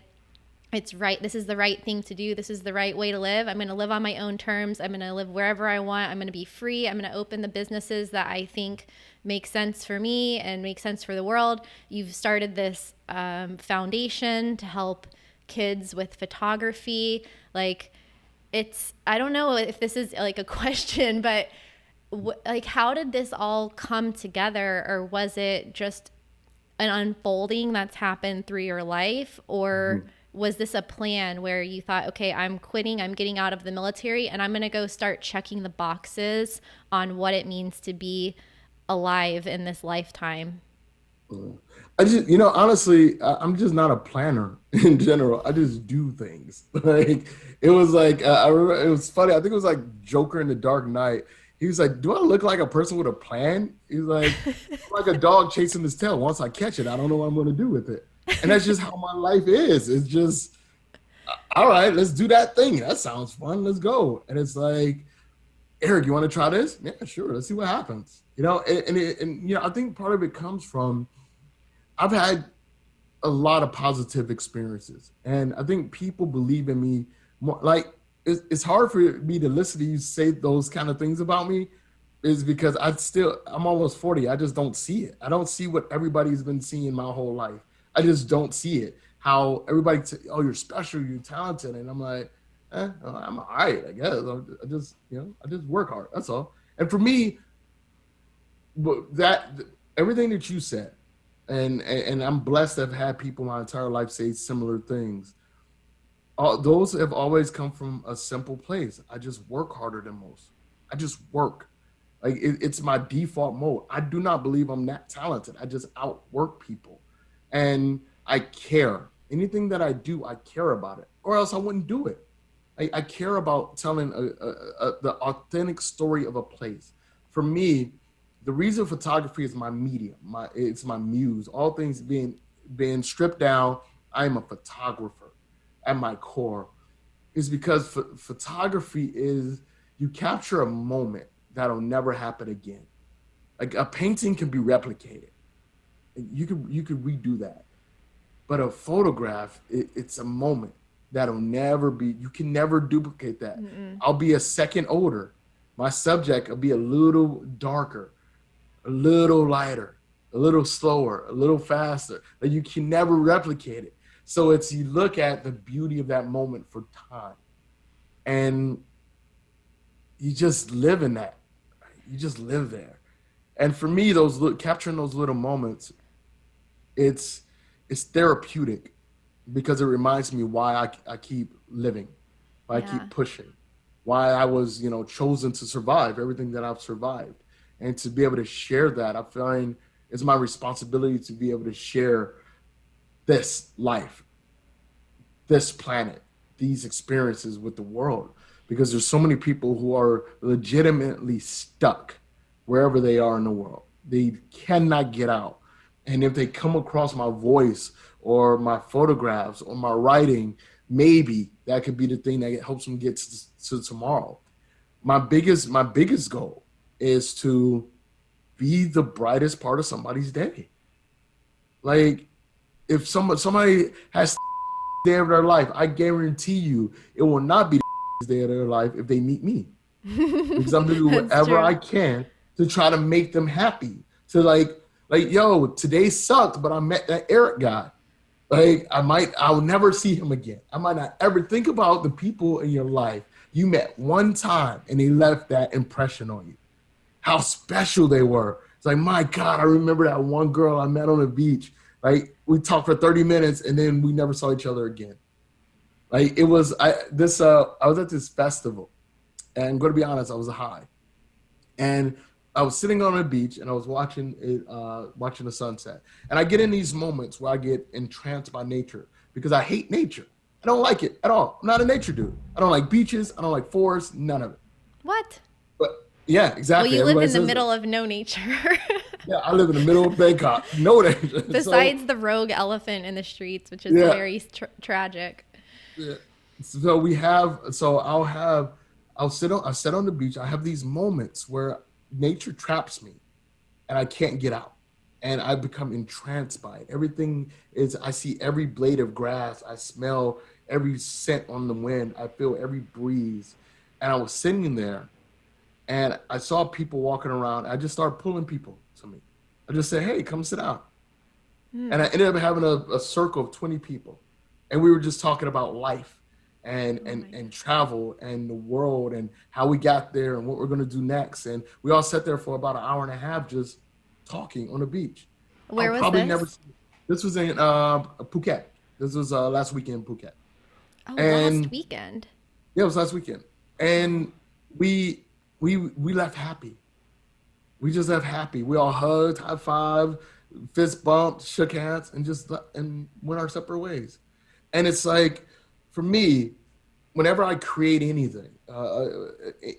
it's right. This is the right thing to do. This is the right way to live. I'm going to live on my own terms. I'm going to live wherever I want. I'm going to be free. I'm going to open the businesses that I think make sense for me and make sense for the world. You've started this foundation to help kids with photography. Like, I don't know if this is like a question, but like, how did this all come together? Or was it just an unfolding that's happened through your life? Or was this a plan where you thought, okay, I'm quitting, I'm getting out of the military, and I'm going to go start checking the boxes on what it means to be alive in this lifetime? I just, honestly, I'm just not a planner in general. I just do things. Like, it was like, I remember, it was funny. I think it was like Joker in the Dark Knight. He was like, do I look like a person with a plan? He's like, I'm like a dog chasing his tail. Once I catch it, I don't know what I'm going to do with it. And that's just how my life is. It's just, all right, let's do that thing. That sounds fun. Let's go. And it's like, Eric, you want to try this? Yeah, sure. Let's see what happens. And I think part of it comes from, I've had a lot of positive experiences. And I think people believe in me more. Like, it's hard for me to listen to you say those kind of things about me, is because I'm almost 40. I just don't see it. I don't see what everybody's been seeing my whole life. I just don't see it. How everybody oh, you're special, you're talented. And I'm like, I'm all right, I guess. I just work hard. That's all. And for me, everything that you said, and I'm blessed to have had people my entire life say similar things. Those have always come from a simple place. I just work harder than most. I just work. Like, it's my default mode. I do not believe I'm that talented. I just outwork people. And I care. Anything that I do, I care about it, or else I wouldn't do it. I care about telling the authentic story of a place. For me, the reason photography is my medium, it's my muse. All things being stripped down, I am a photographer at my core. Is because photography is, you capture a moment that'll never happen again. Like, a painting can be replicated. You could redo that. But a photograph, it's a moment that'll never be, you can never duplicate that. I'll be a second older. My subject will be a little darker, a little lighter, a little slower, a little faster. But you can never replicate it. So you look at the beauty of that moment for time. And you just live in that. You just live there. And for me, capturing those little moments, it's therapeutic, because it reminds me why I keep living, why I keep pushing, why I was, chosen to survive everything that I've survived. And to be able to share that, I find it's my responsibility to be able to share this life, this planet, these experiences with the world, because there's so many people who are legitimately stuck wherever they are in the world. They cannot get out. And if they come across my voice or my photographs or my writing, maybe that could be the thing that helps them get to tomorrow. My biggest goal is to be the brightest part of somebody's day. Like, if somebody has day of their life, I guarantee you it will not be the day of their life if they meet me. Because I'm going to do whatever I can to try to make them happy. To like, yo, today sucked, but I met that Eric guy. Like I'll never see him again. I might not ever think about the people in your life you met one time and they left that impression on you. How special they were. It's like, my God, I remember that one girl I met on the beach. Like we talked for 30 minutes and then we never saw each other again. Like I was at this festival, and I'm going to be honest, I was high. And I was sitting on a beach and I was watching the sunset. And I get in these moments where I get entranced by nature because I hate nature. I don't like it at all. I'm not a nature dude. I don't like beaches. I don't like forests. None of it. What? But yeah, exactly. Well, you live in the middle of no nature. Yeah, I live in the middle of Bangkok. No nature. Besides the rogue elephant in the streets, which is very tragic. Yeah. I'll sit on the beach. I have these moments where nature traps me and I can't get out. And I become entranced by it. I see every blade of grass. I smell every scent on the wind. I feel every breeze. And I was sitting there and I saw people walking around. I just started pulling people to me. I just said, hey, come sit down. And I ended up having a circle of 20 people. And we were just talking about life and travel and the world and how we got there and what we're going to do next. And we all sat there for about an hour and a half just talking on the beach. Where was this? This was in Phuket. This was last weekend in Phuket. Oh, last weekend. Yeah, it was last weekend. And we left happy. We just left happy. We all hugged, high five, fist bumped, shook hands, and went our separate ways. And it's like, for me, whenever I create anything,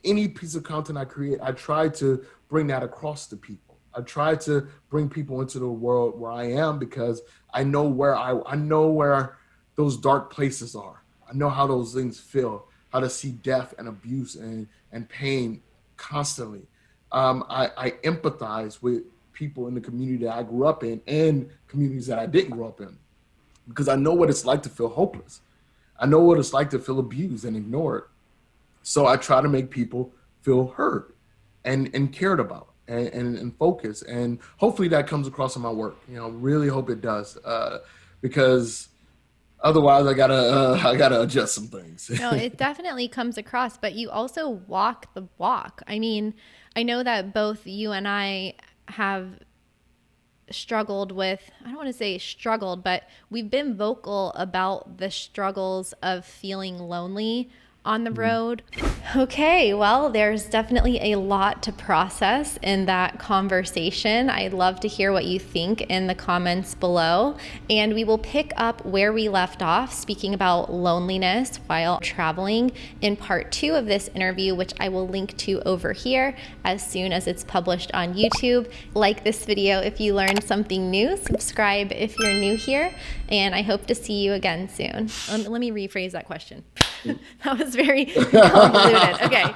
any piece of content I create, I try to bring that across to people. I try to bring people into the world where I am because I know where those dark places are. I know how those things feel, how to see death and abuse and pain constantly. I empathize with people in the community that I grew up in and communities that I didn't grow up in because I know what it's like to feel hopeless. I know what it's like to feel abused and ignored. So I try to make people feel heard and cared about and focused. And hopefully that comes across in my work. Really hope it does because otherwise I gotta adjust some things. No, it definitely comes across, but you also walk the walk. I mean, I know that both you and I have struggled with, I don't want to say struggled, but we've been vocal about the struggles of feeling lonely on the road. Okay, well, there's definitely a lot to process in that conversation. I'd love to hear what you think in the comments below. And we will pick up where we left off, speaking about loneliness while traveling in part 2 of this interview, which I will link to over here as soon as it's published on YouTube. Like this video if you learned something new, subscribe if you're new here, and I hope to see you again soon. Let me rephrase that question. That was very convoluted. Okay.